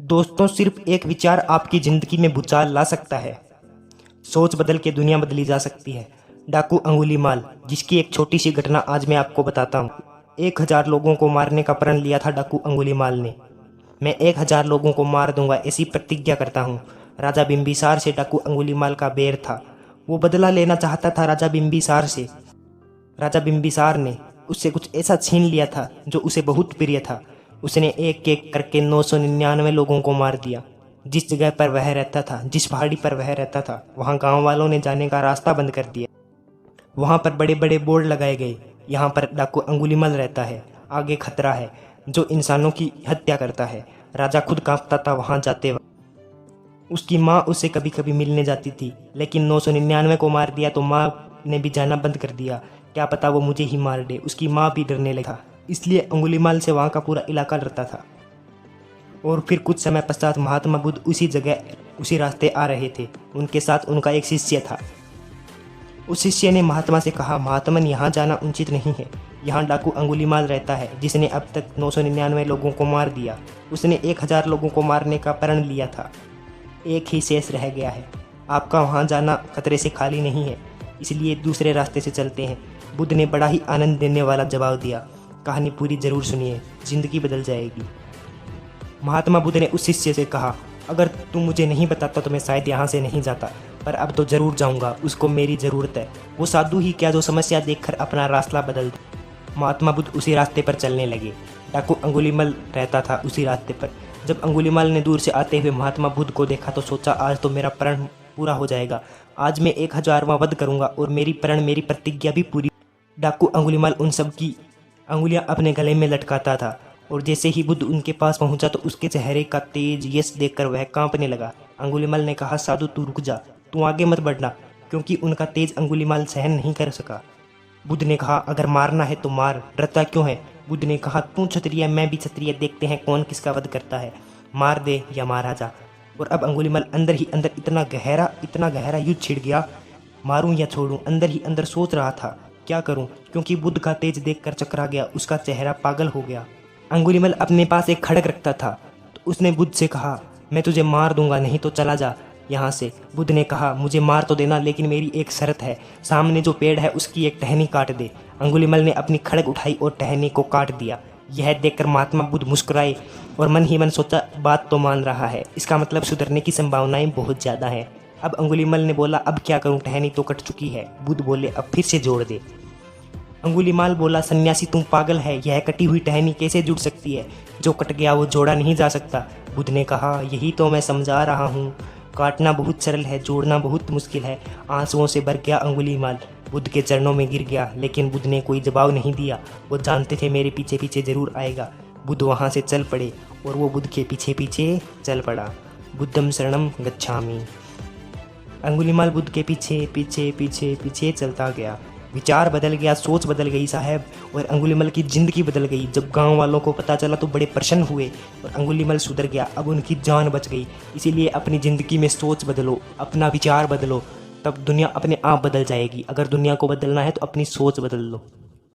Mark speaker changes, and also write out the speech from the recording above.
Speaker 1: दोस्तों, सिर्फ एक विचार आपकी ज़िंदगी में भूचाल ला सकता है। सोच बदल के दुनिया बदली जा सकती है। डाकू अंगुलीमाल, जिसकी एक छोटी सी घटना आज मैं आपको बताता हूँ। 1000 लोगों को मारने का प्रण लिया था डाकू अंगुलीमाल ने। मैं 1000 लोगों को मार दूंगा ऐसी प्रतिज्ञा करता हूँ। राजा बिम्बिसार से डाकू अंगुलीमाल का बैर था। वो बदला लेना चाहता था राजा बिम्बिसार से। राजा बिम्बिसार ने उससे कुछ ऐसा छीन लिया था जो उसे बहुत प्रिय था। उसने एक एक करके 999 लोगों को मार दिया। जिस जगह पर वह रहता था, जिस पहाड़ी पर वह रहता था, वहाँ गांव वालों ने जाने का रास्ता बंद कर दिया। वहाँ पर बड़े बड़े बोर्ड लगाए गए, यहाँ पर डाकू अंगुलीमाल रहता है, आगे खतरा है, जो इंसानों की हत्या करता है। राजा खुद कांपता था वहाँ जाते वक्त। उसकी माँ उससे कभी कभी मिलने जाती थी, लेकिन 999 को मार दिया तो माँ ने भी जाना बंद कर दिया। क्या पता वो मुझे ही मार दे। उसकी माँ भी डरने लगा, इसलिए अंगुलीमाल से वहाँ का पूरा इलाका डरता था। और फिर कुछ समय पश्चात महात्मा बुद्ध उसी जगह उसी रास्ते आ रहे थे। उनके साथ उनका एक शिष्य था। उस शिष्य ने महात्मा से कहा, महात्मन, यहाँ जाना उचित नहीं है। यहाँ डाकू अंगुलीमाल रहता है, जिसने अब तक 999 लोगों को मार दिया। उसने 1000 लोगों को मारने का प्रण लिया था। एक ही शेष रह गया है। आपका वहाँ जाना खतरे से खाली नहीं है, इसलिए दूसरे रास्ते से चलते हैं। बुद्ध ने बड़ा ही आनंद देने वाला जवाब दिया। कहानी पूरी जरूर सुनिए, जिंदगी बदल जाएगी। महात्मा बुद्ध ने उस शिष्य से कहा, अगर तुम मुझे नहीं बताता तो मैं शायद यहाँ से नहीं जाता, पर अब तो जरूर जाऊँगा। उसको मेरी ज़रूरत है। वो साधु ही क्या जो समस्या देखकर अपना रास्ता बदल दे। महात्मा बुद्ध उसी रास्ते पर चलने लगे। डाकू अंगुलीमाल रहता था उसी रास्ते पर। जब अंगुलीमाल ने दूर से आते हुए महात्मा बुद्ध को देखा तो सोचा, आज तो मेरा प्रण पूरा हो जाएगा। आज मैं 1000वां वध करूँगा और मेरी प्रतिज्ञा भी पूरी। डाकू अंगुलीमाल उन सब की अंगुलियां अपने गले में लटकाता था, और जैसे ही बुद्ध उनके पास पहुंचा तो उसके चेहरे का तेज यश देखकर वह कांपने लगा। अंगुलीमाल ने कहा, साधु तू रुक जा, तू आगे मत बढ़ना, क्योंकि उनका तेज अंगुलीमाल सहन नहीं कर सका। बुद्ध ने कहा, अगर मारना है तो मार, डरता क्यों है? बुद्ध ने कहा, तू क्षत्रिय, मैं भी क्षत्रिय, देखते हैं कौन किसका वध करता है, मार दे या मारा जा। और अब अंगुलीमाल अंदर ही अंदर इतना गहरा युद्ध छिड़ गया। मारूं या छोड़ूं, अंदर ही अंदर सोच रहा था, क्या करूं, क्योंकि बुद्ध का तेज देखकर चकरा गया। उसका चेहरा पागल हो गया। अंगुलीमाल अपने पास एक खड़ग रखता था, तो उसने बुद्ध से कहा, मैं तुझे मार दूंगा, नहीं तो चला जा यहाँ से। बुद्ध ने कहा, मुझे मार तो देना, लेकिन मेरी एक शर्त है। सामने जो पेड़ है उसकी एक टहनी काट दे। अंगुलीमाल ने अपनी खड़ग उठाई और टहनी को काट दिया। यह देखकर महात्मा बुद्ध मुस्कुराए और मन ही मन सोचा, बात तो मान रहा है, इसका मतलब सुधरने की संभावनाएं बहुत ज़्यादा हैं। अब अंगुलीमाल ने बोला, अब क्या करूं, टहनी तो कट चुकी है। बुद्ध बोले, अब फिर से जोड़ दे। अंगुलीमाल बोला, सन्यासी तुम पागल है, यह कटी हुई टहनी कैसे जुड़ सकती है? जो कट गया वो जोड़ा नहीं जा सकता। बुद्ध ने कहा, यही तो मैं समझा रहा हूँ, काटना बहुत सरल है, जोड़ना बहुत मुश्किल है। आंसुओं से भर गया अंगुलीमाल, बुद्ध के चरणों में गिर गया, लेकिन बुद्ध ने कोई जवाब नहीं दिया। वो जानते थे मेरे पीछे पीछे जरूर आएगा। बुद्ध वहाँ से चल पड़े और वो बुद्ध के पीछे पीछे चल पड़ा। बुद्धम शरणम गच्छामि। अंगुलीमाल बुद्ध के पीछे पीछे पीछे पीछे चलता गया। विचार बदल गया, सोच बदल गई साहब, और अंगुलीमाल की ज़िंदगी बदल गई। जब गांव वालों को पता चला तो बड़े प्रसन्न हुए और अंगुलीमाल सुधर गया। अब उनकी जान बच गई। इसीलिए अपनी ज़िंदगी में सोच बदलो, अपना विचार बदलो, तब दुनिया अपने आप बदल जाएगी। अगर दुनिया को बदलना है तो अपनी सोच बदल लो।